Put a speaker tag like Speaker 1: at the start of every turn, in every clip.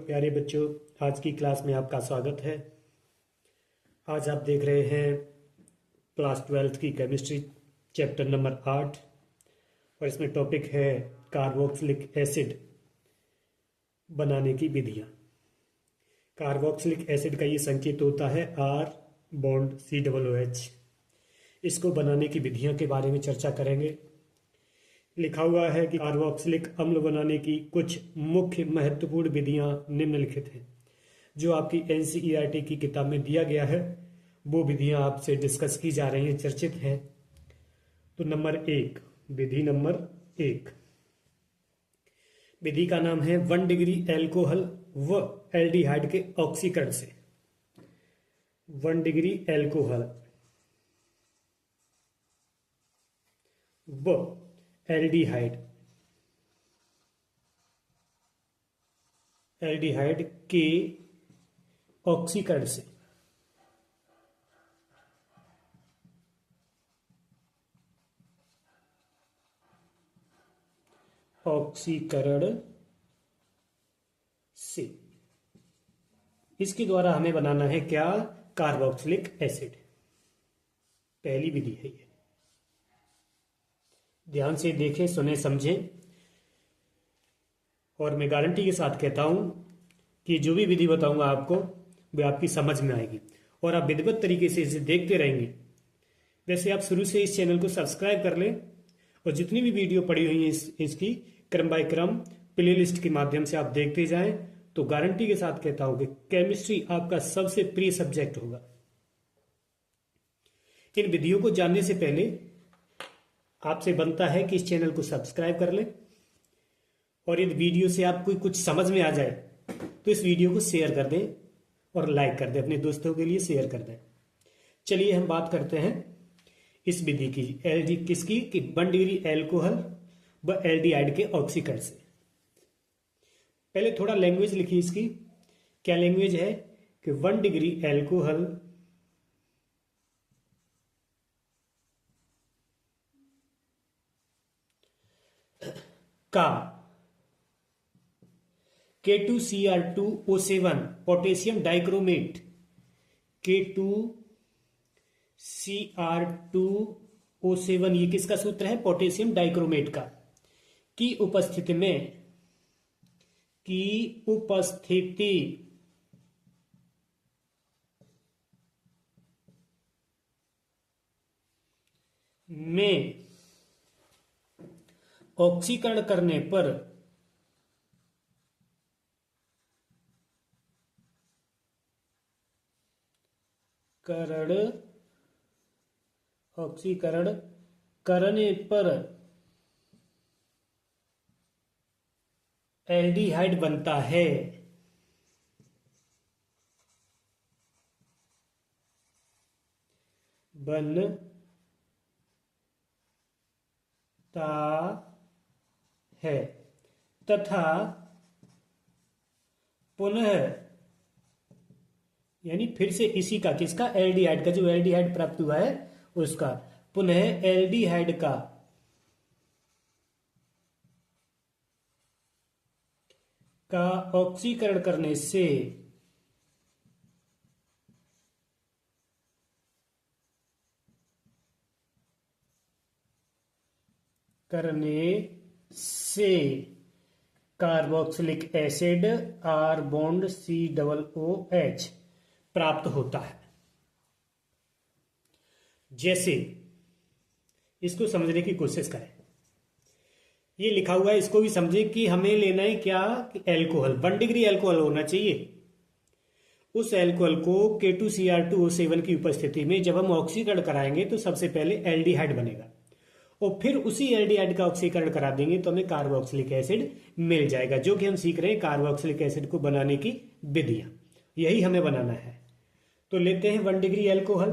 Speaker 1: प्यारे बच्चों, आज की क्लास में आपका स्वागत है। आज आप देख रहे हैं क्लास 12th की केमिस्ट्री चैप्टर नंबर 8 और इसमें टॉपिक है कार्बोक्सिलिक एसिड बनाने की विधियाँ। कार्बोक्सिलिक एसिड का ये संकेत होता है R बॉन्ड COOH। इसको बनाने की विधियाँ के बारे में चर्चा करेंगे। लिखा हुआ है कि कार्बोक्सिलिक अम्ल बनाने की कुछ मुख्य महत्वपूर्ण विधियां निम्नलिखित हैं। जो आपकी NCERT की किताब में दिया गया है वो विधियां आपसे डिस्कस की जा रही हैं, चर्चित हैं। तो विधि नंबर 1 विधि का नाम है 1 डिग्री एल्कोहल व एल्डिहाइड के ऑक्सीकरण से। 1 डिग्री एल्कोहल व एल्डिहाइड के ऑक्सीकरण से। इसके द्वारा हमें बनाना है क्या? Carboxylic acid. पहली विधि है ये। ध्यान से देखें, सुने, समझें और मैं गारंटी के साथ कहता हूं कि जो भी विधि बताऊंगा आपको वो आपकी समझ में आएगी और आप विधिवत तरीके से इसे देखते रहेंगे। वैसे आप शुरू से इस चैनल को सब्सक्राइब कर लें और जितनी भी वीडियो पड़ी हुई है इसकी क्रम बाय क्रम प्लेलिस्ट के माध्यम से आप देखते जाएं तो गारंटी के साथ कहता हूं कि केमिस्ट्री आपका सबसे प्रिय सब्जेक्ट होगा। इन विधियों को जानने से पहले आपसे बनता है कि इस चैनल को सब्सक्राइब कर लें और इन वीडियो से आपको कुछ समझ में आ जाए तो इस वीडियो को शेयर कर दें और लाइक कर दें, अपने दोस्तों के लिए शेयर कर दें। चलिए हम बात करते हैं इस विधि की। किसकी? कि 1 डिग्री एल्कोहल व एल्डिहाइड के ऑक्सीकरण से। पहले थोड़ा लैंग्वेज लिखिए इसकी। क्या लैंग्वेज है? कि 1 डिग्री एल्कोहल का K2Cr2O7 पोटेशियम डाइक्रोमेट K2Cr2O7 ये किसका सूत्र है? पोटेशियम डाइक्रोमेट का। की उपस्थिति में ऑक्सीकरण करने पर ऑक्सीकरण करने पर एल्डिहाइड बनता है। तथा पुनः यानी फिर से इसी का, किसका? एल्डिहाइड का। जो एल्डिहाइड प्राप्त हुआ है उसका पुनः एल्डिहाइड का ऑक्सीकरण करने से carboxylic acid R bond COOH प्राप्त होता है। जैसे इसको समझने की कोशिश करें। ये लिखा हुआ है, इसको भी समझे कि हमें लेना है क्या? कि एल्कोहल 1 डिग्री एल्कोहल होना चाहिए। उस एल्कोहल को K2Cr2O7 की उपस्थिति में जब हम ऑक्सीकरण कराएंगे तो सबसे पहले एल्डिहाइड बनेगा और फिर उसी एल्डिहाइड का ऑक्सीकरण करा देंगे तो हमें कार्बोक्सिलिक एसिड मिल जाएगा। जो कि हम सीख रहे हैं कार्बोक्सिलिक एसिड को बनाने की विधियां, यही हमें बनाना है। तो लेते हैं 1 डिग्री एल्कोहल।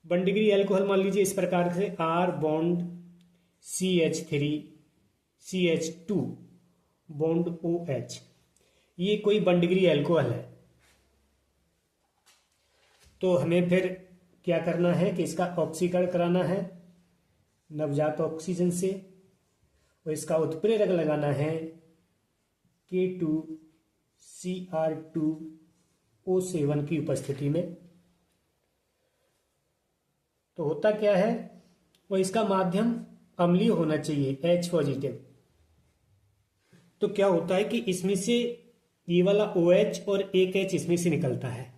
Speaker 1: 1 डिग्री एल्कोहल मान लीजिए इस प्रकार से R bond CH3CH2 bond OH। ये कोई 1 डिग्री एल्कोहल है। तो हमें फिर क्या करना है कि इसका ऑक्सीकरण कराना है नवजात ऑक्सीजन से और इसका उत्प्रेरक लगाना है K2 Cr2O7 की उपस्थिति में। तो होता क्या है, वो इसका माध्यम अम्लीय होना चाहिए, H पॉजिटिव। तो क्या होता है कि इसमें से ये वाला OH और एक H इसमें से निकलता है,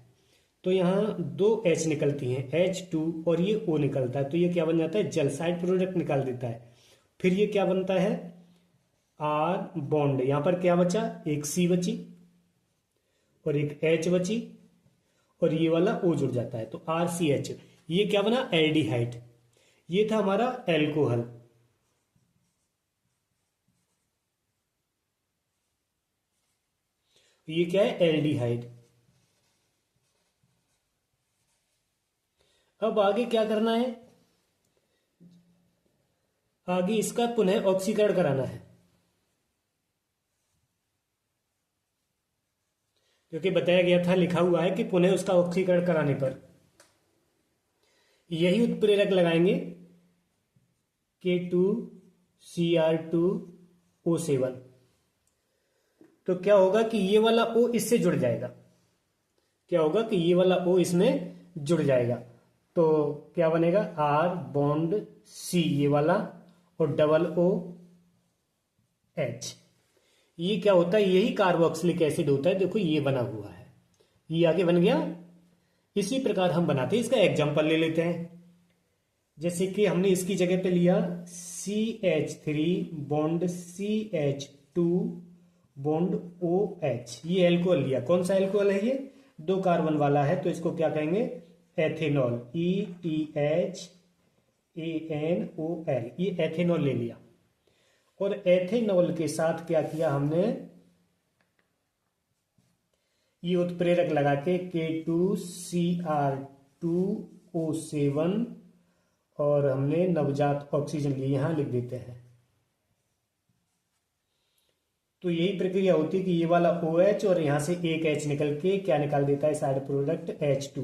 Speaker 1: तो यहाँ दो H निकलती हैं, H2 और ये O निकलता है, तो ये क्या बन जाता है, जल साइड प्रोडक्ट निकाल देता है। फिर ये क्या बनता है, R बॉन्ड, यहाँ पर क्या बचा, एक C बची और एक H बची और ये वाला O जुड़ जाता है, तो RCH। ये क्या बना, एल्डिहाइड। ये था हमारा एल्कोहल। ये क्या है, एल्डिहाइड। अब आगे क्या करना है, आगे इसका पुनः ऑक्सीकरण कराना है, क्योंकि बताया गया था, लिखा हुआ है कि पुनः उसका ऑक्सीकरण कराने पर यही उत्प्रेरक लगाएंगे K2Cr2O7। तो क्या होगा कि ये वाला O इससे जुड़ जाएगा, क्या होगा कि ये वाला O इसमें जुड़ जाएगा, तो क्या बनेगा, R बॉन्ड C ये वाला और डबल O H। ये क्या होता है, यही कार्बोक्सिलिक एसिड होता है, देखो ये बना हुआ है, ये आगे बन गया। इसी प्रकार हम बनाते हैं, इसका एग्जांपल ले लेते हैं। जैसे कि हमने इसकी जगह पे लिया CH3 bond CH2 bond OH, ये एल्कोहल लिया। कौन सा एल्कोहल है, ये 2 कार्बन वाला है, तो इसको क्या कहेंगे, एथेनॉल, ETHANOL, ये एथेनॉल ले लिया। और एथेनॉल के साथ क्या किया हमने, ये उत्प्रेरक लगा के K2Cr2O7 और हमने नवजात ऑक्सीजन लिए, यहां लिख देते हैं। तो यही प्रक्रिया होती है कि ये वाला OH और यहां से एक H निकल के क्या निकाल देता है, साइड प्रोडक्ट H2,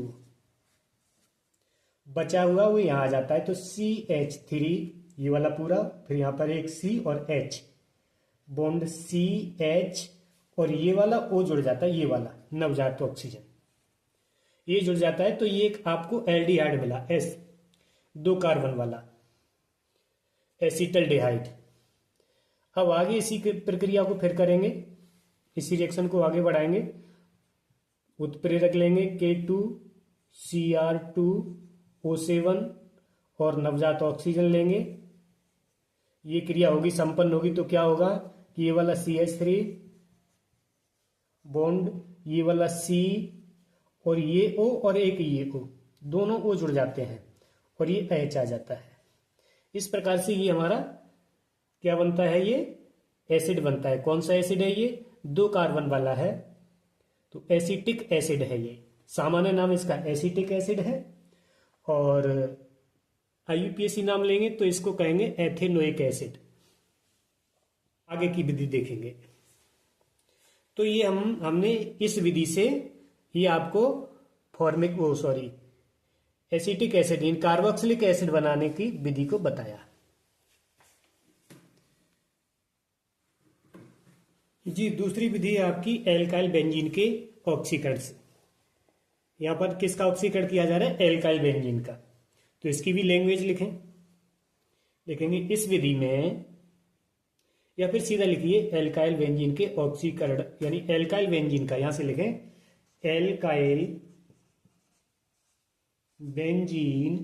Speaker 1: बचा हुआ वो यहां आ जाता है। तो CH3 ये वाला पूरा, फिर यहां पर एक C और H बॉन्ड CH और ये वाला O जुड़ जाता है, ये वाला नवजात ऑक्सीजन ये जुड़ जाता है। तो ये एक आपको एल्डिहाइड मिला, S 2 कार्बन वाला एसिटल्डिहाइड। अब आगे इसी प्रक्रिया को फिर करेंगे, इसी रिएक्शन को आगे बढ़ाएंगे। उत्प्रेरक लेंगे K2Cr2O7 और नवजात ऑक्सीजन लेंगे। ये क्रिया होगी, संपन्न होगी, तो क्या होगा कि ये वाला CH3 बॉन्ड ये वाला C और ये O और एक ये O, दोनों O जुड़ जाते हैं और ये H आ जाता है। इस प्रकार से ये हमारा क्या बनता है, ये एसिड बनता है। कौन सा एसिड है, ये 2 कार्बन वाला है, तो एसिटिक एसिड है। ये सामान्य नाम इसका एसिटिक एसिड है, और IUPAC नाम लेंगे तो इसको कहेंगे एथेनोइक एसिड। आगे की विधि देखेंगे। तो ये हमने इस विधि से ये आपको acetic acid in carboxylic acid बनाने की विधि को बताया। जी दूसरी विधि है आपकी एल्काइल बेंजीन के ऑक्सीकरण से। यहां पर किसका ऑक्सीकरण किया जा रहा है, एल्काइल बेंजीन का। तो इसकी भी लैंग्वेज लिखेंगे इस विधि में, या फिर सीधा लिखिए एल्काइल बेंजीन के ऑक्सीकरण, यानी एल्काइल बेंजीन का यहां से लिखें एल्काइल बेंजीन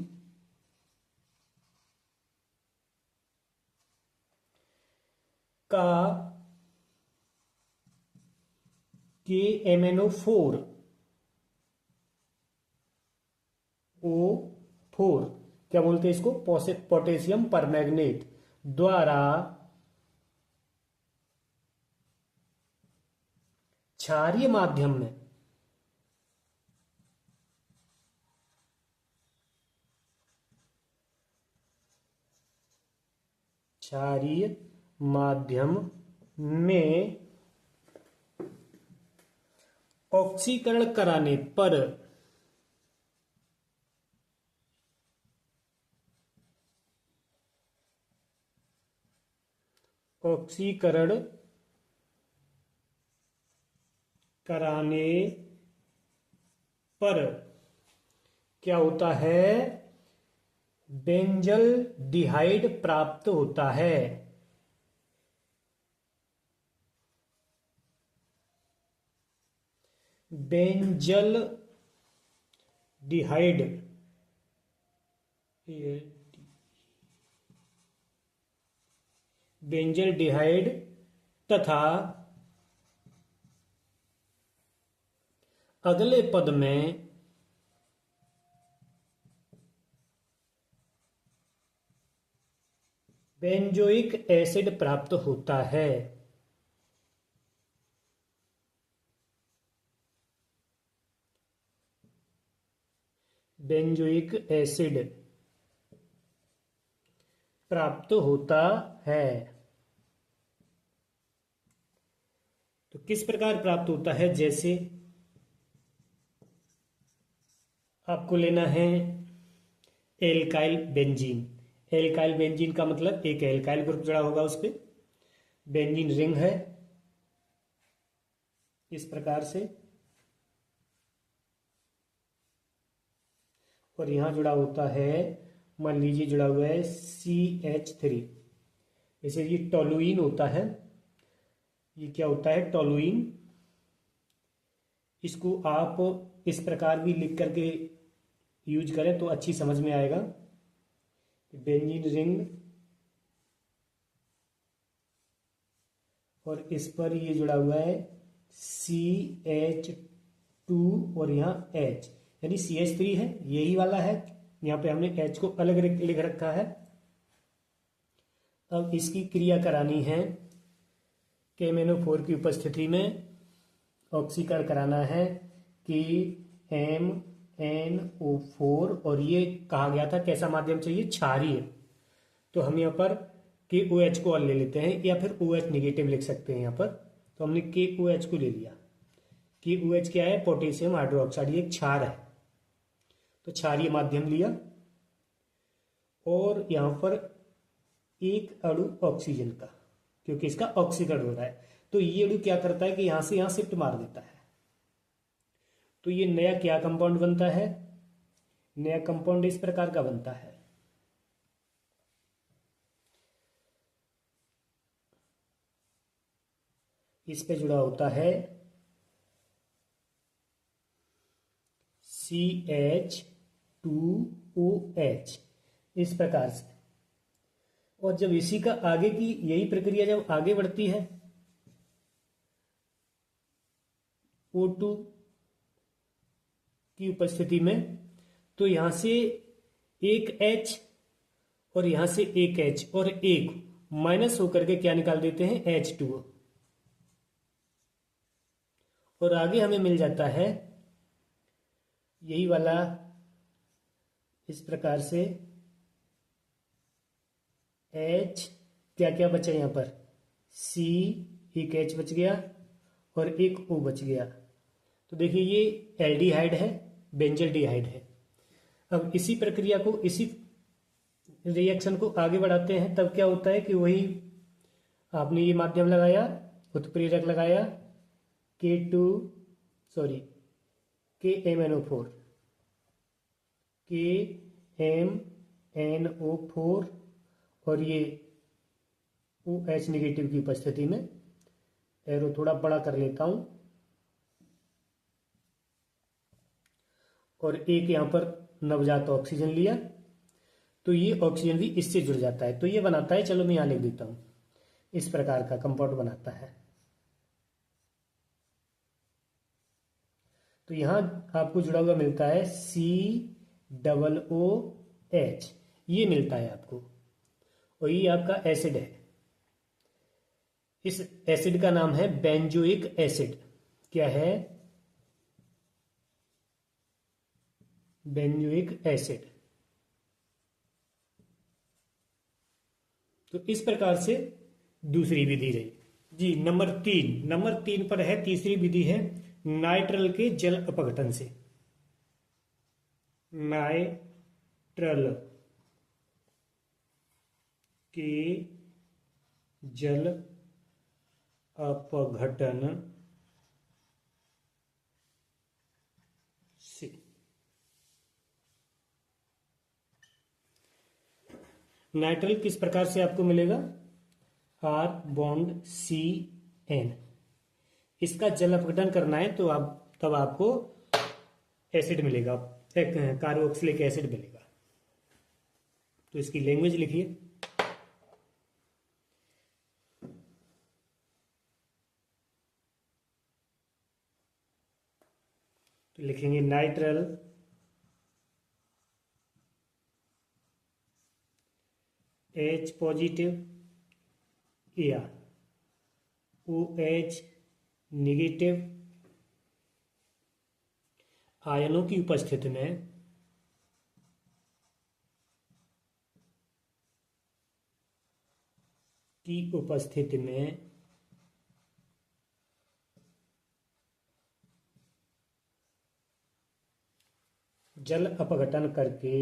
Speaker 1: का KMnO4 O4 क्या बोलते हैं इसको, पोटेशियम परमैंगनेट द्वारा क्षारीय माध्यम में ऑक्सीकरण कराने पर ऑक्सीकरण कराने पर क्या होता है? बेंजल डिहाइड प्राप्त होता है। बेंजल डिहाइड, बेंजल डिहाइड तथा अगले पद में बेंजोइक एसिड प्राप्त होता है। बेंजोइक एसिड प्राप्त होता है। तो किस प्रकार प्राप्त होता है? जैसे आपको लेना है एल्काइल बेंजीन। एल्काइल बेंजीन का मतलब एक एल्काइल ग्रुप जुड़ा होगा उस पर, बेंजीन रिंग है इस प्रकार से, और यहां जुड़ा होता है, मान लीजिए जुड़ा हुआ है CH3। जैसे ये टोलुइन होता है, ये क्या होता है? टोलुइन। इसको आप इस प्रकार भी लिख करके यूज करें तो अच्छी समझ में आएगा। बेंजीन रिंग, और इस पर ये जुड़ा हुआ है CH2 और यहाँ H, यानी CH3 है, यही वाला है। यहाँ पे हमने H को अलग लिख रखा है। अब इसकी क्रिया करानी है KMnO4 की उपस्थिति में, ऑक्सीकरण कराना है KMnO4, और ये कहा गया था कैसा माध्यम चाहिए? क्षारीय। तो हम यहाँ पर KOH को ले लेते हैं, या फिर OH निगेटिव लिख सकते हैं यहाँ पर। तो हमने KOH को ले लिया। KOH क्या है? पोटेशियम हाइड्रोक्साइड, ये एक क्षार है, तो क्षारीय माध्यम लिया। और यहाँ पर एक अणु ऑक्सीजन का, क्योंकि इसका ऑक्सीकरण हो रहा है, तो ये अणु क्या करता है कि यहां से यहां शिफ्ट मार देता है। तो ये नया क्या कंपाउंड बनता है? नया कंपाउंड इस प्रकार का बनता है। इस पे जुड़ा होता है CH2OH, इस प्रकार से। और जब इसी का आगे की यही प्रक्रिया जब आगे बढ़ती है O2 की उपस्थिति में, तो यहां से एक H और यहां से एक H और एक माइनस होकर के क्या निकाल देते हैं? H2O। और आगे हमें मिल जाता है यही वाला, इस प्रकार से H, क्या क्या बचा यहाँ पर? C, एक H बच गया और एक O बच गया। तो देखिए ये एल्डिहाइड है, बेंजल डिहाइड है। अब इसी प्रक्रिया को, इसी रिएक्शन को आगे बढ़ाते हैं, तब क्या होता है कि वही आपने ये माध्यम लगाया, उत्प्रेरक लगाया, KMnO4, KMnO4, और ये OH निगेटिव की उपस्थिति में, एरो थोड़ा बड़ा कर लेता हूं, और एक यहां पर नवजात ऑक्सीजन लिया, तो ये ऑक्सीजन भी इससे जुड़ जाता है, तो ये बनाता है, चलो मैं यहां लिख देता हूं, इस प्रकार का कंपाउंड बनाता है। तो यहां आपको जुड़ा हुआ मिलता है COOH, ये मिलता है आपको, और ये आपका एसिड है। इस एसिड का नाम है बेंजोइक एसिड। क्या है? Benzoic acid. तो इस प्रकार से दूसरी विधि रही जी। नंबर 3 पर है, तीसरी विधि है नाइट्रल के जल अपघटन से। नाइट्रल के जल अपघटन नाइट्रल किस प्रकार से आपको मिलेगा, R बॉन्ड CN। इसका जल अपघटन करना है तो आप तब आपको एसिड मिलेगा, कार्बोक्सिलिक एसिड मिलेगा। तो इसकी लैंग्वेज लिखिए। तो लिखेंगे नाइट्रल H पॉजिटिव या OH निगेटिव आयनों की उपस्थिति में जल अपघटन करके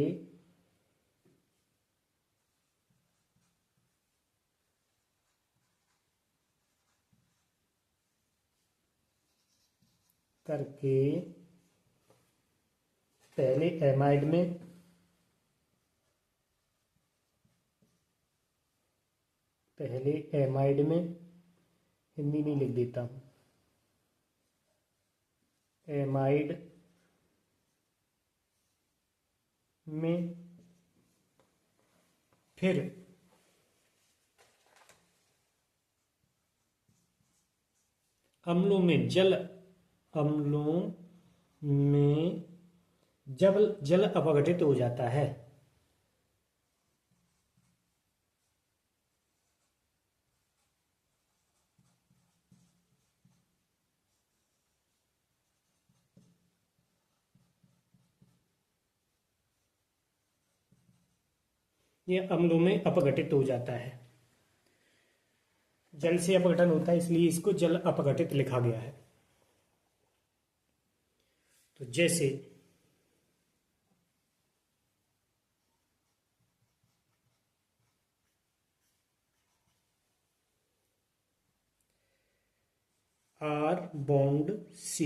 Speaker 1: पहले एमाइड में हिंदी में लिख देता हूं, एमाइड में फिर अम्लों में जब जल अपघटित हो जाता है ये अम्लों में अपघटित हो जाता है, जल से अपघटन होता है इसलिए इसको जल अपघटित लिखा गया है। तो जैसे R bond C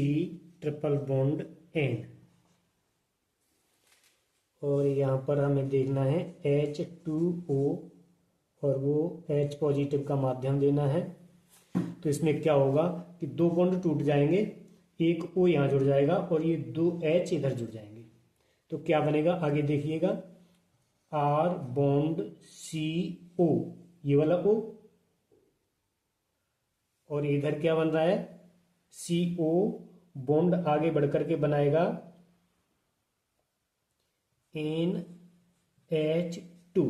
Speaker 1: triple bond N, और यहाँ पर हमें देखना है H2O और वो H पॉजिटिव का माध्यम देना है। तो इसमें क्या होगा कि दो बॉन्ड टूट जाएंगे, एक O यहाँ जुड़ जाएगा और ये दो H इधर जुड़ जाएंगे। तो क्या बनेगा आगे देखिएगा, R बॉन्ड CO, ये वाला O, और इधर क्या बन रहा है CO बॉन्ड आगे बढ़कर के बनाएगा NH2,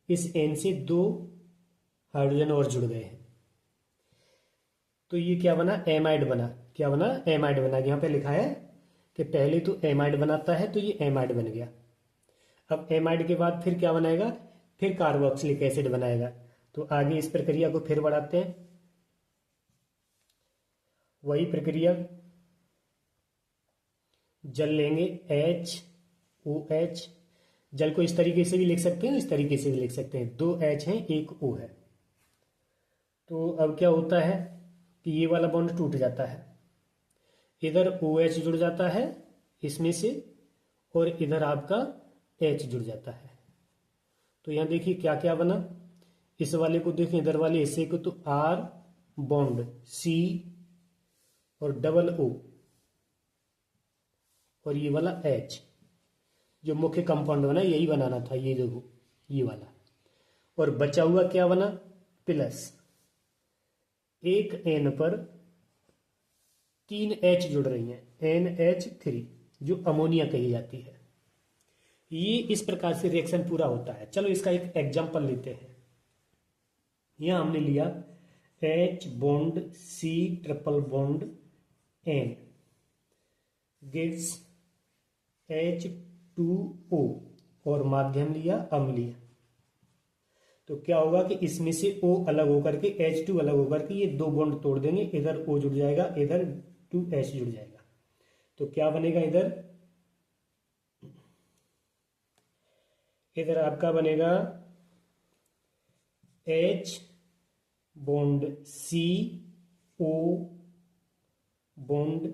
Speaker 1: इस N से दो हाइड्रोजन और जुड़ गए हैं। तो ये क्या बना, एमाइड बना। क्या बना, एमाइड बना। यहाँ पे लिखा है कि पहले तो एमाइड बनाता है, तो ये एमाइड बन गया। अब एमाइड के बाद फिर क्या बनाएगा, फिर कार्बोक्सिलिक एसिड बनाएगा। तो आगे इस प्रक्रिया को फिर बढ़ाते हैं, वही प्रक्रिया, जल लेंगे HOH, जल को इस तरीके से भी लिख सकते हैं, इस तरीके से भी लिख सकते हैं, दो H हैं एक O है। तो अब क्या होता है कि ये वाला बॉन्ड टूट जाता है, इधर OH जुड़ जाता है इसमें से और इधर आपका H जुड़ जाता है। तो यहाँ देखिए क्या क्या बना, इस वाले को देखिए, इधर वाले हिस्से को, तो R बॉन्ड C और डबल O और ये वाला H, जो मुख्य कंपाउंड बना यही बनाना था, ये देखो ये वाला, और बचा हुआ क्या बना, प्लस एक N पर तीन H जुड़ रही हैं, NH3, जो अमोनिया कही जाती है। ये इस प्रकार से रिएक्शन पूरा होता है। चलो इसका एक एग्जांपल लेते हैं। यहां हमने लिया H bond C triple bond N gives H2O और माध्यम लिया अम्लीय। तो क्या होगा कि इसमें से O अलग होकर के H2 अलग होकर के ये दो बॉन्ड तोड़ देंगे, इधर O जुड़ जाएगा, इधर 2H जुड़ जाएगा। तो क्या बनेगा, इधर आपका बनेगा H bond C O bond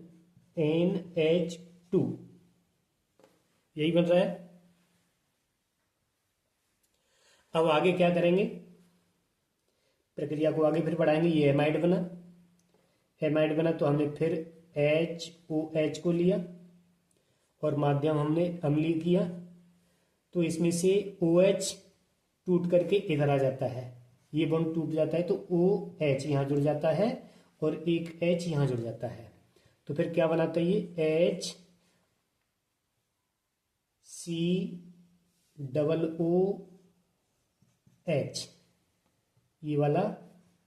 Speaker 1: NH2, यही बन रहा है। अब आगे क्या करेंगे, प्रक्रिया को आगे फिर बढ़ाएंगे। ये एमाइड बना, एमाइड बना तो हमने फिर HOH को लिया और माध्यम हमने अम्लीय किया, तो इसमें से OH टूट करके इधर आ जाता है, ये बॉन्ड टूट जाता है तो OH यहाँ जुड़ जाता है और एक H यहाँ जुड़ जाता है। तो फिर क्या बनाता है ये HCOOH, ये वाला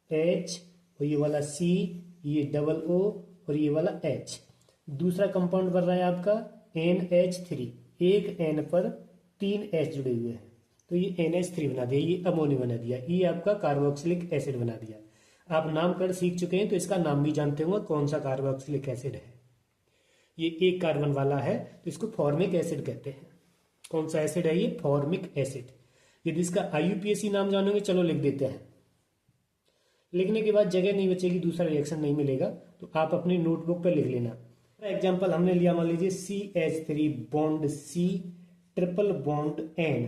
Speaker 1: H और ये वाला C, ये डबल O और ये वाला H। दूसरा कंपाउंड बन रहा है आपका NH3, एक N पर 3 H जुड़े हुए हैं तो ये NH3 बना दिया, ये अमोनिया बना दिया, ये आपका कार्बोक्सिलिक एसिड बना दिया। आप नामकरण सीख चुके हैं तो इसका नाम भी जानते होंगे कौन सा कार्बोक्सिलिक एसिड है। ये एक कार्बन वाला है तो इसको फॉर्मिक एसिड कहते हैं। कौन सा एसिड है ये? Formic acid. यदि इसका IUPAC नाम जानोगे, चलो लिख देते हैं। लिखने के बाद जगह नहीं बचेगी, दूसरा रिएक्शन नहीं मिलेगा, तो आप अपनी नोटबुक पर लिख लेना। एग्जाम्पल हमने लिया, मान लीजिए CH3 bond C triple bond N,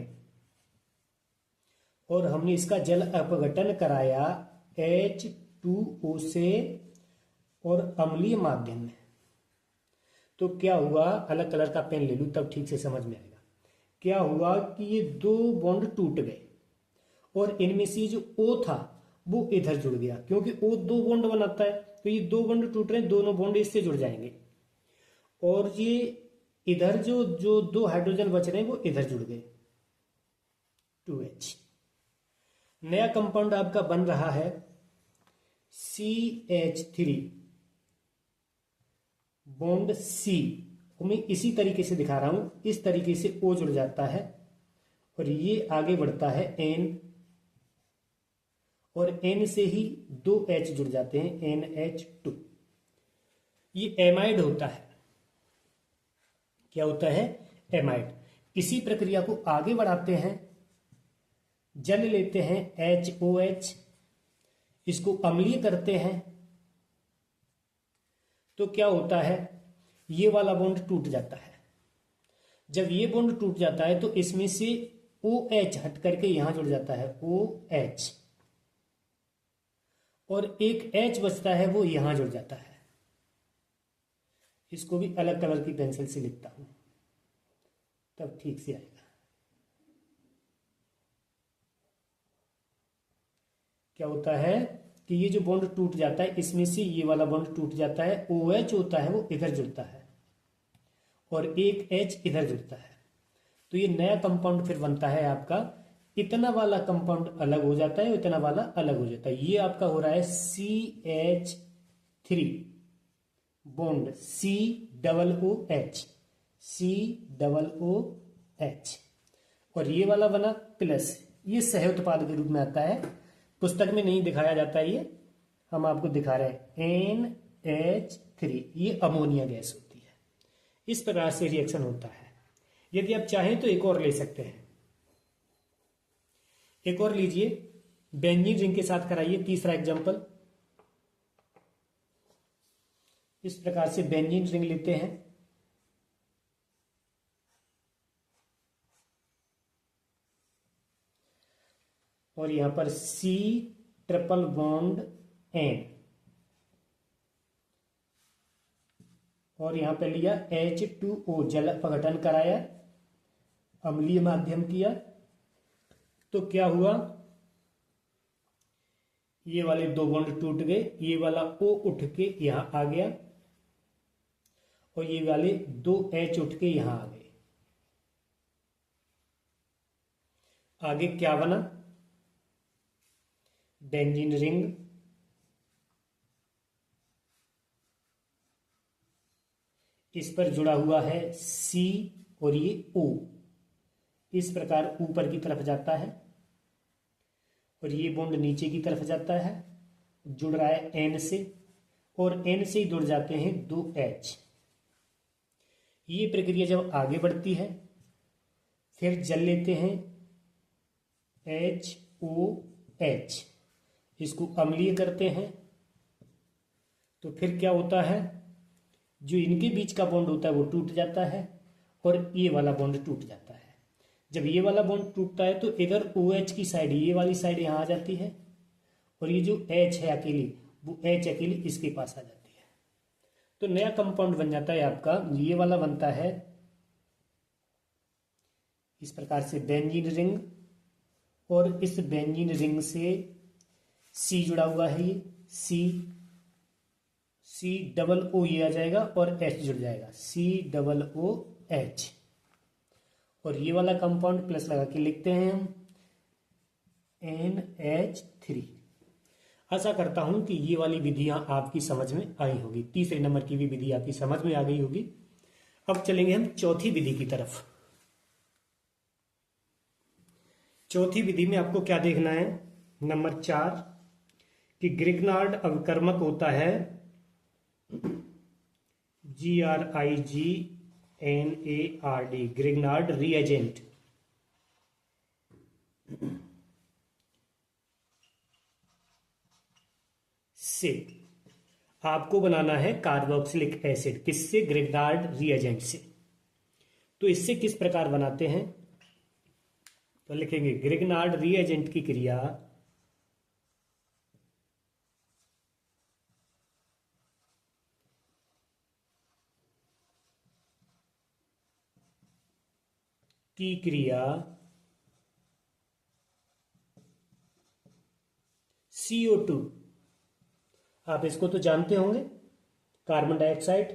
Speaker 1: और हमने इसका जल अपघटन कराया H2O से और अम्लीय माध्यम में। तो क्या हुआ, अलग कलर का पेन ले लूं तब ठीक से समझ में आएगा। क्या हुआ कि ये दो बॉन्ड टूट गए और इनमें से जो O था वो इधर जुड़ गया, क्योंकि O दो बॉन्ड बनाता है, तो ये दो बॉन्ड टूट रहे हैं, दोनों बॉन्ड इससे जुड़ जाएंगे, और ये इधर जो जो दो हाइड्रोजन बच रहे हैं वो इधर जुड़ गए, 2H। नया कंपाउंड आपका बन रहा है CH3 बॉन्ड C, मैं इसी तरीके से दिखा रहा हूं, इस तरीके से O जुड़ जाता है और ये आगे बढ़ता है N, और N से ही दो H जुड़ जाते हैं, NH2। ये एमाइड होता है। क्या होता है? एमाइड। इसी प्रक्रिया को आगे बढ़ाते हैं, जल लेते हैं HOH, इसको अम्लीय करते हैं, तो क्या होता है, ये वाला बॉन्ड टूट जाता है। जब ये बॉन्ड टूट जाता है तो इसमें से OH हट करके यहां जुड़ जाता है, OH, और एक H बचता है वो यहां जुड़ जाता है। इसको भी अलग कलर की पेंसिल से लिखता हूं तब ठीक से आएगा। क्या होता है कि ये जो बॉन्ड टूट जाता है, इसमें से ये वाला बॉन्ड टूट जाता है, OH होता है वो इधर जुड़ता है और एक H इधर जुड़ता है, तो ये नया कंपाउंड फिर बनता है आपका। इतना वाला कंपाउंड अलग हो जाता है, इतना वाला अलग हो जाता है। ये आपका हो रहा है CH3 बॉन्ड COOH, COOH, और ये वाला बना प्लस, ये सह उत्पाद के रूप में आता है, पुस्तक में नहीं दिखाया जाता है, ये हम आपको दिखा रहे हैं NH3, ये अमोनिया गैस होती है। इस प्रकार से रिएक्शन होता है। यदि आप चाहें तो एक और ले सकते हैं, एक और लीजिए, बेंजीन रिंग के साथ कराइए। तीसरा एग्जांपल, इस प्रकार से बेंजीन रिंग लेते हैं, और यहां पर C ट्रिपल बॉन्ड N, और यहां पे लिया H2O, जल अपघटन कराया, अम्लीय माध्यम किया, तो क्या हुआ, ये वाले दो बॉन्ड टूट गए, ये वाला O उठ के यहां आ गया और ये वाले दो H उठ के यहां आ गए। आगे क्या बना, बेंजीन रिंग, इस पर जुड़ा हुआ है C और ये O, इस प्रकार ऊपर की तरफ जाता है और ये बॉन्ड नीचे की तरफ जाता है, जुड़ रहा है N से, और N से ही जुड़ जाते हैं दो H। ये प्रक्रिया जब आगे बढ़ती है, फिर जल लेते हैं HOH, इसको अम्लीय करते हैं, तो फिर क्या होता है, जो इनके बीच का बॉन्ड होता है वो टूट जाता है और ये वाला बॉन्ड टूट जाता है। जब ये वाला बॉन्ड टूटता है तो इधर OH की साइड, ये वाली साइड यहाँ आ जाती है, और ये जो H है अकेली, वो H अकेली इसके पास आ जाती है। तो नया कंपाउंड बन जाता है आपका, ये वाला बनता है इस प्रकार से बेंजीन रिंग, और इस बेंजीन रिंग से C जुड़ा हुआ है, ये C डबल O ये आ जाएगा और H जुड़ जाएगा, COOH। और ये वाला कंपाउंड प्लस लगा के लिखते हैं हम NH3। आशा करता हूं कि ये वाली विधियां आपकी समझ में आई होगी। तीसरे नंबर की भी विधि आपकी समझ में आ गई होगी। अब चलेंगे हम चौथी विधि की तरफ। चौथी विधि में आपको क्या देखना है, नंबर 4, कि ग्रिग्नार्ड अवकर्मक होता है GRIGNARD, ग्रिग्नार्ड रिएजेंट। से आपको बनाना है कार्बोक्सिलिक एसिड, किससे, ग्रिग्नार्ड रिएजेंट से। तो इससे किस प्रकार बनाते हैं, तो लिखेंगे ग्रिग्नार्ड रिएजेंट की क्रिया CO2, आप इसको तो जानते होंगे, कार्बन डाइऑक्साइड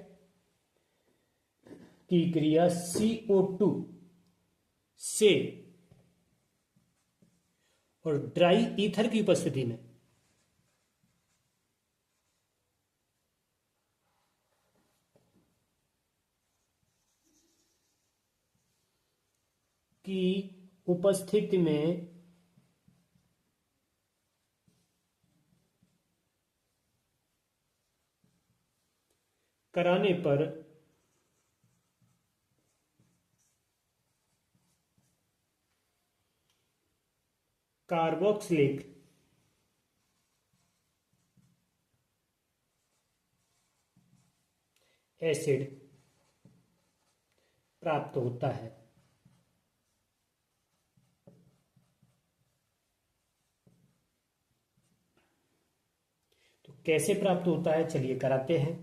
Speaker 1: की क्रिया CO2 से और ड्राई ईथर की उपस्थिति में कराने पर कार्बोक्सिलिक एसिड प्राप्त होता है। तो कैसे प्राप्त होता है, चलिए कराते हैं।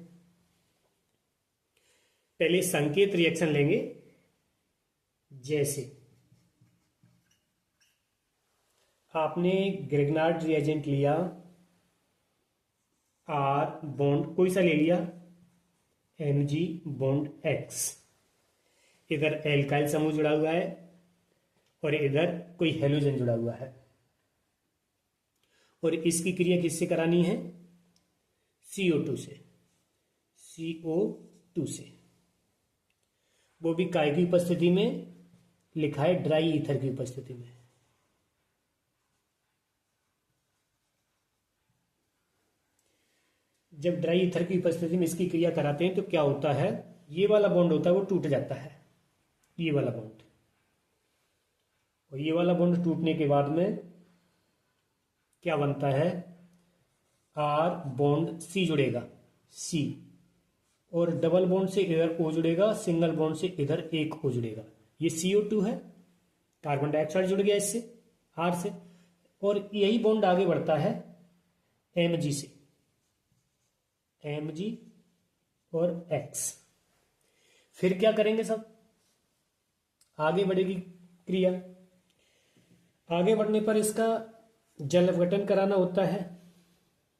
Speaker 1: पहले संकेत रिएक्शन लेंगे, जैसे आपने ग्रिग्नार्ड रिएजेंट लिया, R बॉन्ड कोई सा ले लिया, Mg बॉन्ड X, इधर एल्काइल समूह जुड़ा हुआ है और इधर कोई हेलोजन जुड़ा हुआ है, और इसकी क्रिया किससे करानी है, CO2 से, CO2 से, वो भी काय की उपस्थिति में, लिखा है ड्राई ईथर की उपस्थिति में। जब ड्राई ईथर की उपस्थिति में इसकी क्रिया कराते हैं तो क्या होता है, ये वाला बॉन्ड होता है वो टूट जाता है, ये वाला बॉन्ड, और ये वाला बॉन्ड टूटने के बाद में क्या बनता है, R बॉन्ड C जुड़ेगा, C, और डबल बॉन्ड से इधर O जुड़ेगा, सिंगल बॉन्ड से इधर एक O जुड़ेगा। ये CO2 है, कार्बन डाइऑक्साइड जुड़ गया इससे, R से, और यही बॉन्ड आगे बढ़ता है Mg से, Mg और X। फिर क्या करेंगे सब, आगे बढ़ेगी क्रिया। आगे बढ़ने पर इसका जल अपघटन कराना होता है,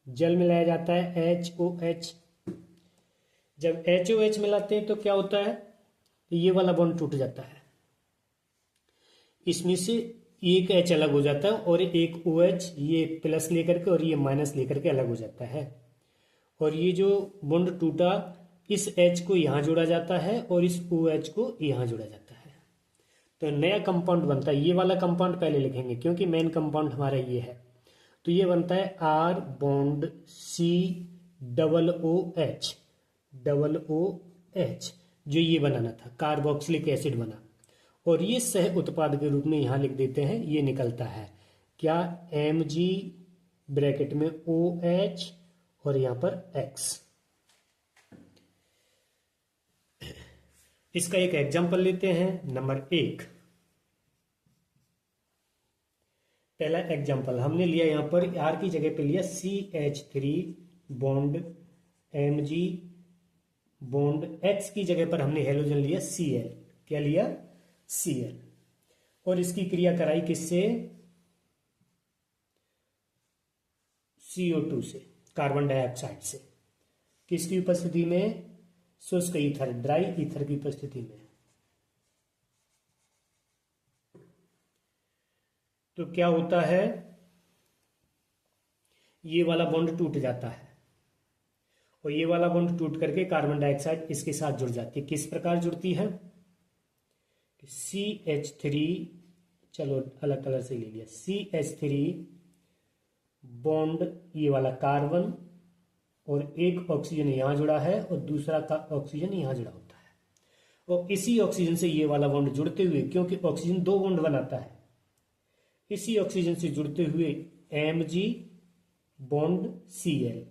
Speaker 1: जल मिलाया जाता है HOH। जब HOH मिलाते हैं तो क्या होता है, ये वाला बॉन्ड टूट जाता है, इसमें से एक H अलग हो जाता है और एक OH ये प्लस लेकर के और ये माइनस लेकर के अलग हो जाता है, और ये जो बॉन्ड टूटा इस H को यहाँ जोड़ा जाता है और इस OH को यहाँ जोड़ा जाता है, तो नया कंपाउंड बनता है। ये वाला कंपाउंड पहले लिखेंगे क्योंकि मेन कंपाउंड हमारा ये है। तो ये बनता है R बॉन्ड COOH, जो ये बनाना था, कार्बोक्सिलिक एसिड बना, और ये सह उत्पाद के रूप में यहां लिख देते हैं, ये निकलता है क्या, Mg ब्रैकेट में OH और यहां पर X। इसका एक एग्जाम्पल लेते हैं, नंबर 1, पहला एग्जाम्पल हमने लिया यहाँ पर आर की जगह पे लिया CH3 bond Mg bond X की जगह पर हमने हेलोजन लिया Cl। क्या लिया? Cl। और इसकी क्रिया कराई किससे? CO2 से, कार्बन डाइऑक्साइड से। किसकी उपस्थिति में? शुष्क ईथर, ड्राई ईथर की उपस्थिति में। तो क्या होता है? ये वाला बॉन्ड टूट जाता है और ये वाला बॉन्ड टूट करके कार्बन डाइऑक्साइड इसके साथ जुड़ जाती है। किस प्रकार जुड़ती है? CH3, चलो अलग कलर से ले लिया, CH3 बॉन्ड ये वाला कार्बन और एक ऑक्सीजन यहां जुड़ा है और दूसरा का ऑक्सीजन यहां जुड़ा होता है। और इसी ऑक्सीजन से ये वाला बॉन्ड जुड़ते हुए, क्योंकि ऑक्सीजन दो बॉन्ड बनाता है, इसी ऑक्सीजन से जुड़ते हुए Mg बॉन्ड Cl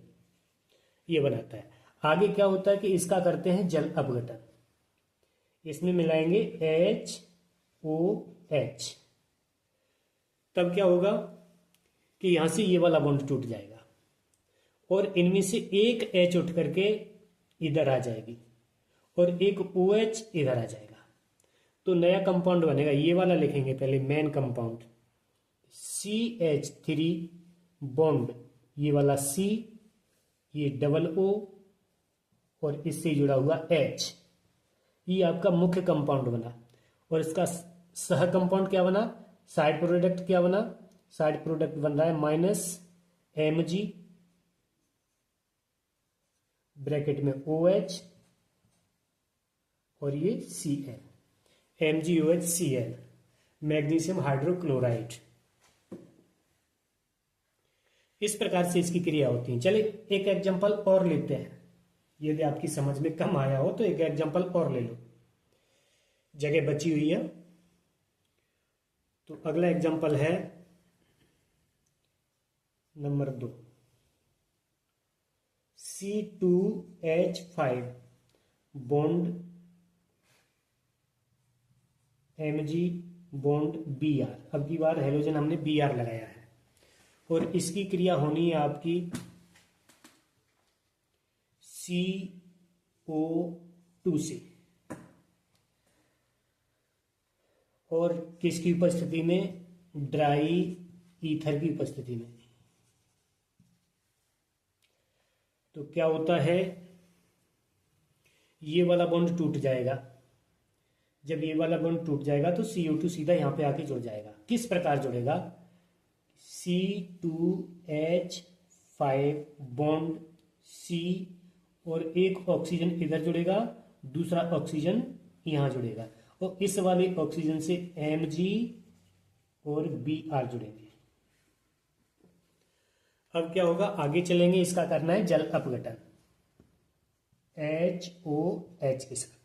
Speaker 1: ये बनाता है। आगे क्या होता है कि इसका करते हैं जल अपघटन। इसमें मिलाएंगे HOH। तब क्या होगा कि यहां से ये वाला बॉन्ड टूट जाएगा और इनमें से एक H उठ करके इधर आ जाएगी और एक OH इधर आ जाएगा। तो नया कंपाउंड बनेगा, ये वाला लिखेंगे पहले, मेन कंपाउंड CH3 बॉन्ड ये वाला C, ये डबल O और इससे जुड़ा हुआ H। ये आपका मुख्य कंपाउंड बना। और इसका सह कंपाउंड क्या बना? साइड प्रोडक्ट क्या बना? साइड प्रोडक्ट बन रहा है -Mg ब्रैकेट में OH और ये Cl, MgOH Cl, magnesium hydrochloride. इस प्रकार से इसकी क्रिया होती है। चलिए एक एग्जांपल और लेते हैं, यदि आपकी समझ में कम आया हो तो एक एग्जांपल और ले लो, जगह बची हुई है। तो अगला एग्जांपल है number 2, C2H5 bond Mg bond Br। अब की बार हेलोजन हमने Br लगाया है और इसकी क्रिया होनी है आपकी CO2 से, और किसकी उपस्थिति में? ड्राई ईथर की उपस्थिति में। तो क्या होता है? ये वाला बॉन्ड टूट जाएगा। जब ये वाला बॉन्ड टूट जाएगा तो CO2 सीधा यहां पे आके जुड़ जाएगा। किस प्रकार जुड़ेगा? C2H5 बॉन्ड C और एक ऑक्सीजन इधर जुड़ेगा, दूसरा ऑक्सीजन यहां जुड़ेगा और इस वाले ऑक्सीजन से Mg और Br जुड़ेंगे। अब क्या होगा? आगे चलेंगे, इसका करना है जल अपघटन HOH के साथ।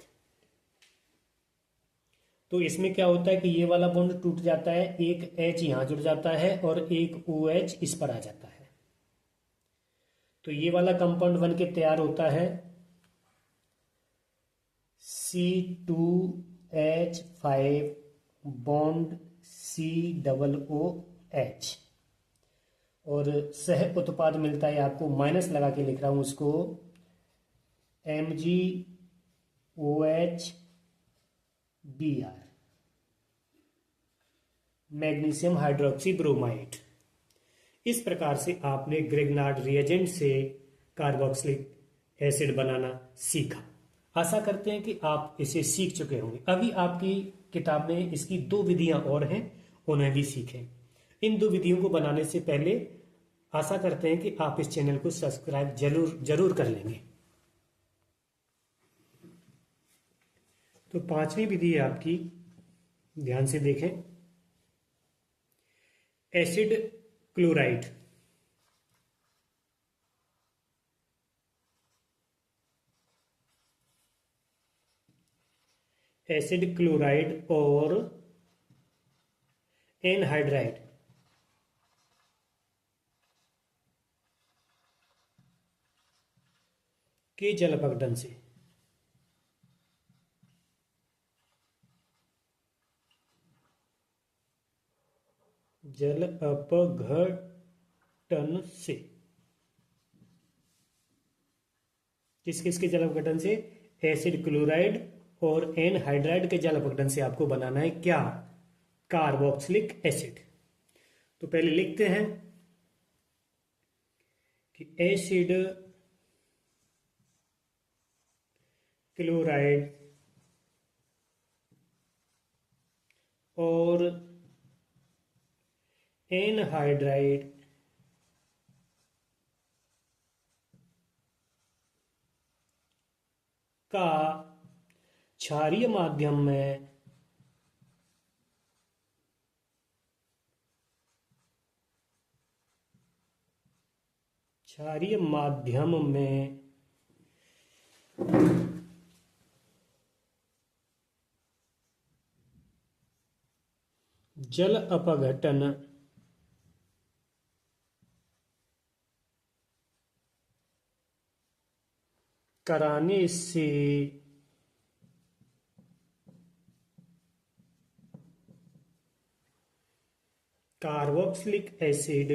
Speaker 1: तो इसमें क्या होता है कि ये वाला बॉन्ड टूट जाता है, एक H यहां जुड़ जाता है और एक OH इस पर आ जाता है। तो ये वाला कंपाउंड बन के तैयार होता है C2H5 बॉन्ड COOH और सह उत्पाद मिलता है आपको, माइनस लगा के लिख रहा हूं उसको, MgOH Br, magnesium hydroxy bromide. इस प्रकार से आपने ग्रिग्नार्ड रिएजेंट से कार्बोक्सिलिक एसिड बनाना सीखा। आशा करते हैं कि आप इसे सीख चुके होंगे। अभी आपकी किताब में इसकी 2 विधियां और हैं, उन्हें भी सीखें। इन 2 विधियों को बनाने से पहले आशा करते हैं कि आप इस चैनल को सब्सक्राइब जरूर कर लेंगे। तो 5वीं विधि है आपकी, ध्यान से देखें, एसिड क्लोराइड। एसिड क्लोराइड और एनहाइड्राइड के जल अपघटन से जल अपघटन से। किस किस के जल अपघटन से? एसिड क्लोराइड और एनहाइड्राइड के जल अपघटन से आपको बनाना है क्या? Carboxylic acid. तो पहले लिखते हैं कि एसिड क्लोराइड और एनहाइड्राइड का क्षारीय माध्यम में जल अपघटन कराने से कार्बोक्सिलिक एसिड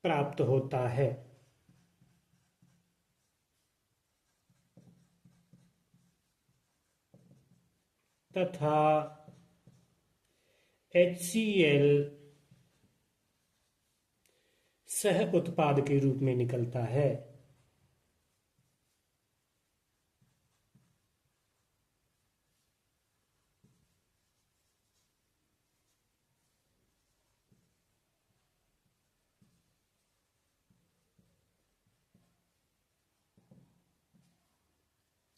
Speaker 1: प्राप्त होता है। तथा HCl सह उत्पाद के रूप में निकलता है।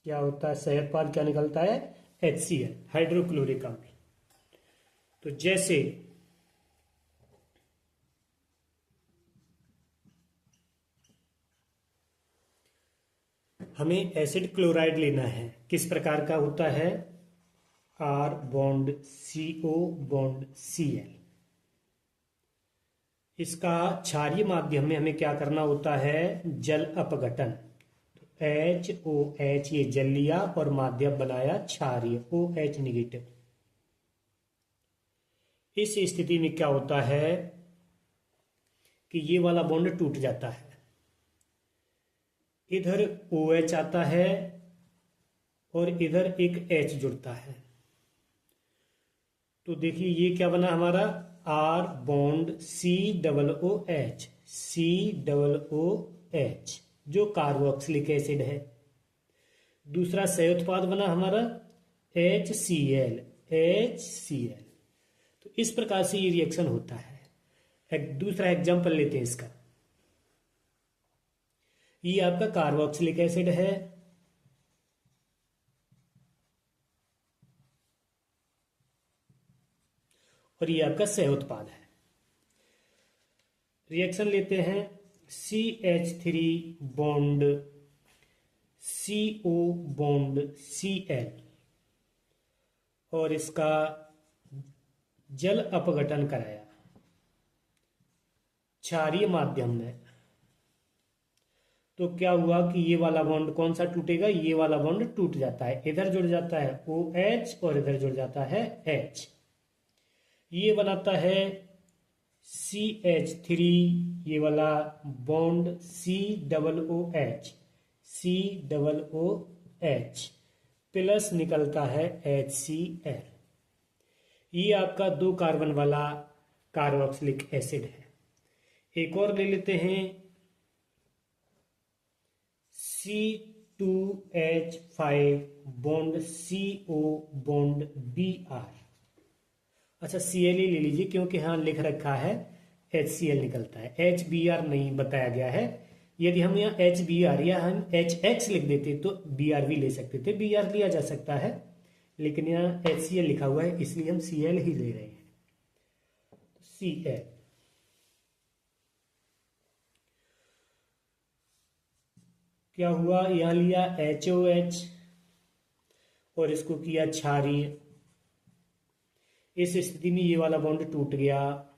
Speaker 1: क्या होता है? सह उत्पाद क्या निकलता है? HCl, हाइड्रोक्लोरिक अम्ल। तो जैसे हमें एसिड क्लोराइड लेना है, किस प्रकार का होता है? R bond CO bond Cl। इसका क्षारीय माध्यम में हमें क्या करना होता है? जल अपघटन। तो HOH ये जल लिया और माध्यम बनाया क्षारीय OH निगेटिव। इस स्थिति में क्या होता है कि ये वाला बॉन्ड टूट जाता है, इधर OH आता है और इधर एक H जुड़ता है। तो देखिए ये क्या बना हमारा? R बॉन्ड COOH, COOH जो कार्बोक्सिलिक एसिड है। दूसरा सह उत्पाद बना हमारा HCl, HCl। तो इस प्रकार से ये रिएक्शन होता है। एक दूसरा एग्जांपल लेते हैं इसका। ये आपका कार्बोक्सिलिक एसिड है, और ये आपका सह उत्पाद है। रिएक्शन लेते हैं CH3 bond CO bond Cl और इसका जल अपघटन कराया क्षारीय माध्यम में। तो क्या हुआ कि ये वाला बॉन्ड कौन सा टूटेगा? ये वाला बॉन्ड टूट जाता है, इधर जुड़ जाता है OH और इधर जुड़ जाता है H। ये बनाता है CH3, ये वाला बॉन्ड COOH, COOH प्लस निकलता है HCl। ये आपका 2 कार्बन वाला कार्बोक्सिलिक एसिड है। एक और ले लेते हैं C2H5 bond CO bond Br। अच्छा Cl ले लीजिए क्योंकि हाँ लिख रखा है HCl निकलता है, HBr नहीं बताया गया है। यदि हम यहाँ HBr या हम HX लिख देते तो Br भी ले सकते थे, Br लिया जा सकता है, लेकिन यहाँ HCl लिखा हुआ है इसलिए हम Cl ही ले रहे हैं। Cl क्या हुआ? यहाँ लिया HOH और इसको किया क्षारीय। इस स्थिति में ये वाला बॉन्ड टूट गया,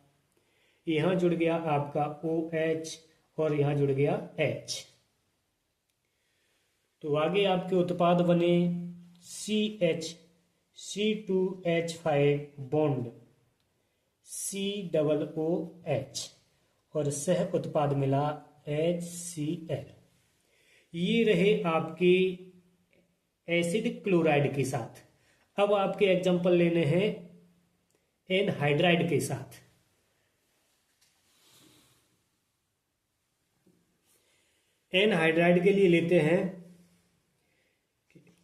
Speaker 1: यहां जुड़ गया आपका OH और यहां जुड़ गया H। तो आगे आपके उत्पाद बने C2H5 बॉन्ड COOH और सह उत्पाद मिला HCl। ये रहे आपके एसिड क्लोराइड के साथ। अब आपके एग्जांपल लेने हैं एनहाइड्राइड के साथ। एनहाइड्राइड के लिए लेते हैं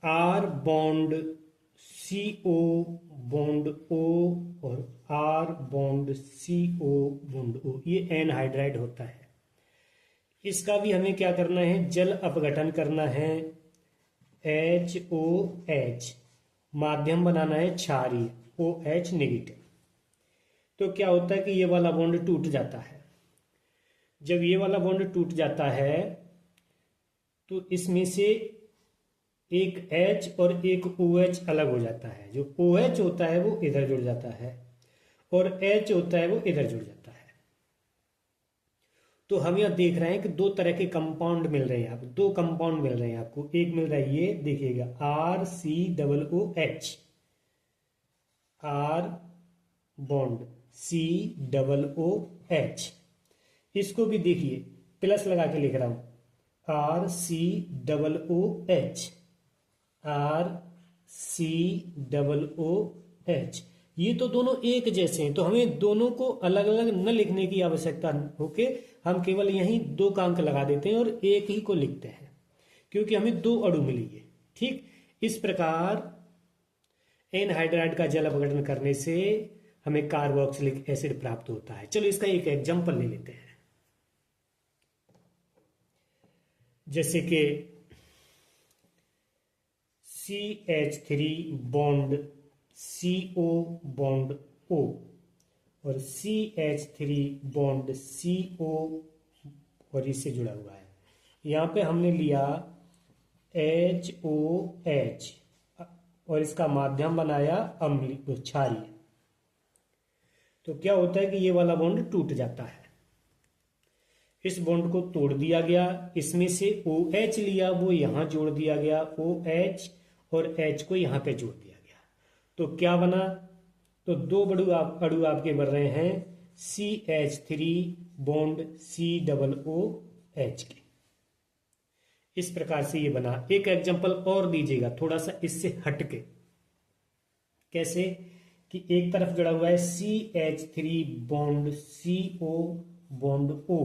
Speaker 1: R bond CO bond O और R bond CO bond O, ये एनहाइड्राइड होता है। इसका भी हमें क्या करना है, जल अपघटन करना है HOH, माध्यम बनाना है क्षारीय OH नेगेटिव। तो क्या होता है कि ये वाला बॉन्ड टूट जाता है। जब ये वाला बॉन्ड टूट जाता है तो इसमें से एक H और एक OH अलग हो जाता है। जो OH होता है वो इधर जुड़ जाता है और H होता है वो इधर जुड़ जाता है। तो हम यह देख रहे हैं कि दो तरह के कंपाउंड मिल रहे हैं आपको, दो कंपाउंड मिल रहे हैं आपको। एक मिल रहा है ये देखिएगा RCOOH, R बॉन्ड COOH। इसको भी देखिए, प्लस लगा के लिख रहा हूं RCOOH, RCOOH। ये तो दोनों एक जैसे हैं, तो हमें दोनों को अलग अलग न लिखने की आवश्यकता होके हम केवल यहीं दो का अंक लगा देते हैं और एक ही को लिखते हैं, क्योंकि हमें दो अणु मिली है। ठीक इस प्रकार एनहाइड्राइड का जल अपघटन करने से हमें कार्बोक्सिलिक एसिड प्राप्त होता है। चलो इसका एक एग्जांपल ले लेते हैं। जैसे कि CH3 bond CO bond O और CH3 बॉन्ड CO और इससे जुड़ा हुआ है। यहां पे हमने लिया HOH और इसका माध्यम बनाया अम्लीय क्षारीय। तो क्या होता है कि ये वाला बॉन्ड टूट जाता है, इस बॉन्ड को तोड़ दिया गया। इसमें से OH लिया, वो यहां जोड़ दिया गया OH और H को यहां पे जोड़ दिया गया। तो क्या बना, तो दो अणु आपके बन रहे हैं CH3 बॉन्ड COOH के। इस प्रकार से ये बना। एक एग्जांपल और दीजिएगा थोड़ा सा इससे हटके। कैसे कि एक तरफ जुड़ा हुआ है CH3 bond CO bond O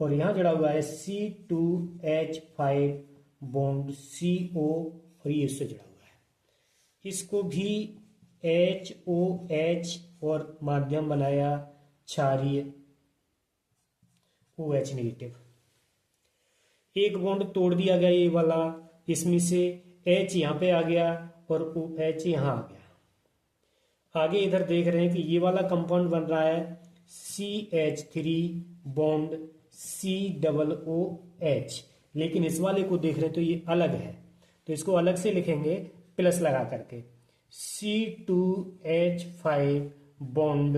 Speaker 1: और यहां जुड़ा हुआ है C2H5 बॉन्ड CO और ये इससे जुड़ा हुआ है। इसको भी HOH और माध्यम बनाया क्षारीय OH नेगेटिव। एक बॉन्ड तोड़ दिया गया ये वाला, इसमें से H यहां पे आ गया और OH यहां आ गया। आगे इधर देख रहे हैं कि ये वाला कंपाउंड बन रहा है CH3 बॉन्ड COOH, लेकिन इस वाले को देख रहे हैं तो ये अलग है, तो इसको अलग से लिखेंगे प्लस लगा करके C2H5 बॉन्ड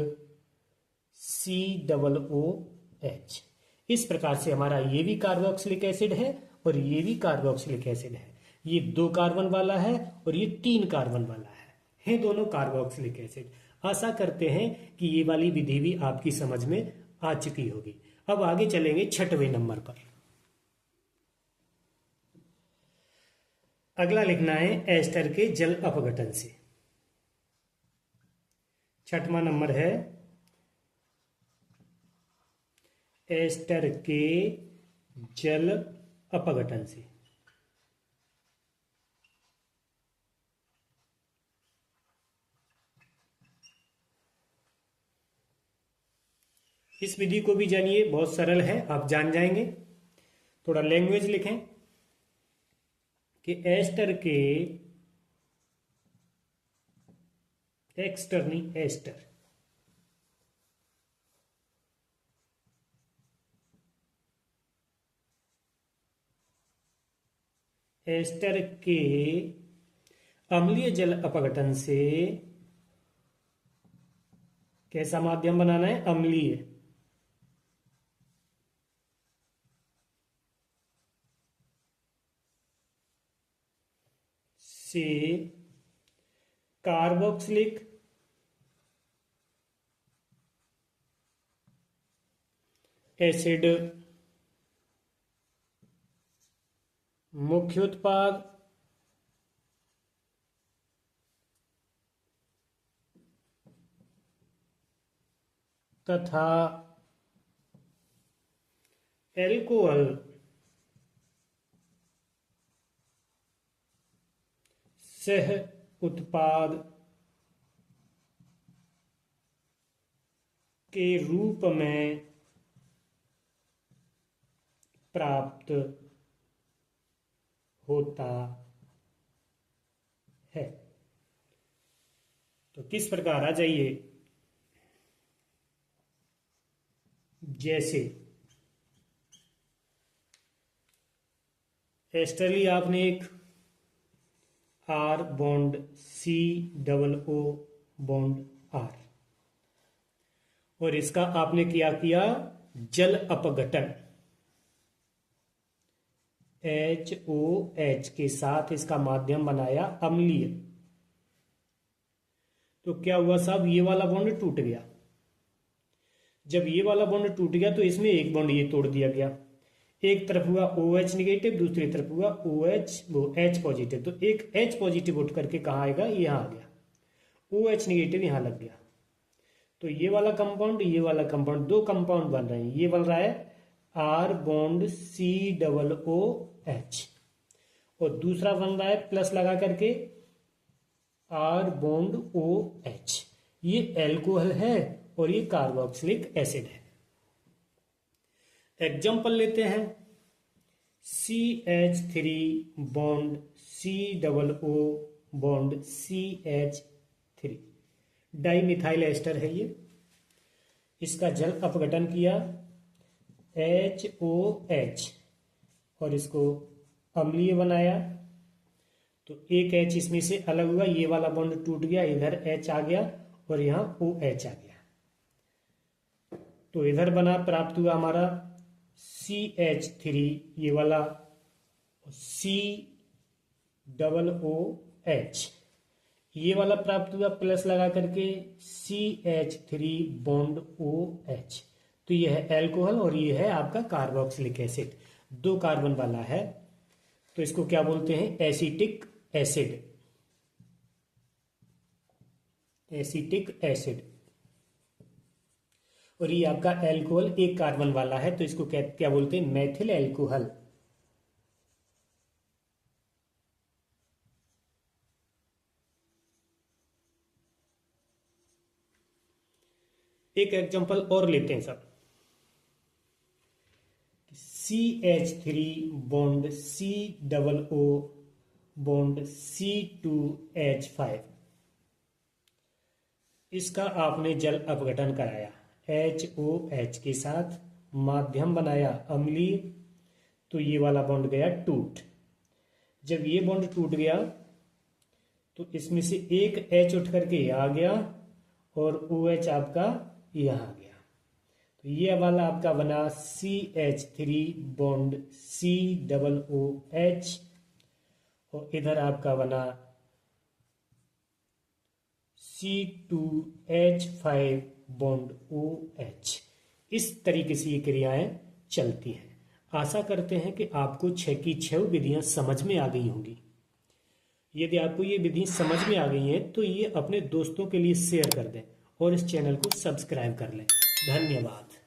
Speaker 1: COOH। इस प्रकार से हमारा ये भी कार्बोक्सिलिक एसिड है और ये भी कार्बोक्सिलिक एसिड है। ये 2 कार्बन वाला है और ये 3 कार्बन वाला है दोनों कार्बोक्सिलिक एसिड। आशा करते हैं कि ये वाली विधि भी आपकी समझ में आ चुकी होगी। अब आगे चलेंगे 6वें नंबर पर। अगला लिखना है एस्टर के जल अपघटन से। 6वां नंबर है एस्टर के जल अपघटन से। इस विधि को भी जानिए, बहुत सरल है, आप जान जाएंगे। थोड़ा लैंग्वेज लिखें कि एस्टर के एक्सटर्नी एस्टर एस्टर के अम्लीय जल अपघटन से कैसा माध्यम बनाना है, अम्लीय। से कार्बोक्सिलिक एसिड मुख्य उत्पाद तथा एल्कोहल सह उत्पाद के रूप में प्राप्त होता है। तो किस प्रकार आ जाइए, जैसे एस्टर ली आपने एक R bond COO bond R, और इसका आपने किया जल अपघटन HOH के साथ इसका माध्यम बनाया अम्लीय। तो क्या हुआ साहब, ये वाला बॉन्ड टूट गया। जब ये वाला बॉन्ड टूट गया तो इसमें एक बॉन्ड ये तोड़ दिया गया, एक तरफ हुआ OH निगेटिव, दूसरी तरफ हुआ H पॉजिटिव। तो एक H पॉजिटिव उठ करके कहाँ आएगा, यहाँ आ गया, OH निगेटिव यहाँ लग गया। तो ये वाला कंपाउंड, ये वाला कंपाउंड, दो कंपाउंड बन रहे हैं। ये बन रहा है R बॉन्ड COOH, और दूसरा बन रहा है प्लस लगा करके R बॉन्ड OH। ये एल्कोहल है और ये कार्बोक्सिलिक एसिड है। एग्जाम्पल लेते हैं, CH3 bond COO bond CH3 dimethyl ester है ये। इसका जल अपघटन किया HOH और इसको अम्लीय बनाया। तो एक H इसमें से अलग हुआ, ये वाला बॉन्ड टूट गया, इधर H आ गया और यहाँ OH आ गया। तो इधर बना, प्राप्त हुआ हमारा CH3, ये वाला COOH, ये वाला प्राप्त हुआ प्लस लगा करके CH3 बॉन्ड OH। तो ये है एल्कोहल और ये है आपका कार्बोक्सिलिक एसिड, दो कार्बन वाला है। तो इसको क्या बोलते हैं, एसिटिक एसिड, एसिटिक एसिड। और ये आपका एल्कोहल एक कार्बन वाला है, तो इसको क्या बोलते हैं, मेथिल एल्कोहल। एक एग्जांपल और लेते हैं सब, CH3 bond COO bond C2H5, इसका आपने जल अपघटन कराया HOH के साथ, माध्यम बनाया अम्लीय। तो ये वाला बॉन्ड गया टूट। जब ये बॉन्ड टूट गया तो इसमें से एक H उठ करके यहाँ आ गया और OH आपका यहाँ आ गया। तो ये वाला आपका बना CH3 बॉन्ड COOH और इधर आपका बना C2H5 बॉन्ड OH। इस तरीके से ये क्रियाएं चलती हैं। आशा करते हैं कि आपको 6 की 6 विधियां समझ में आ गई होंगी। यदि आपको ये विधि समझ में आ गई हैं तो ये अपने दोस्तों के लिए शेयर कर दें और इस चैनल को सब्सक्राइब कर लें। धन्यवाद।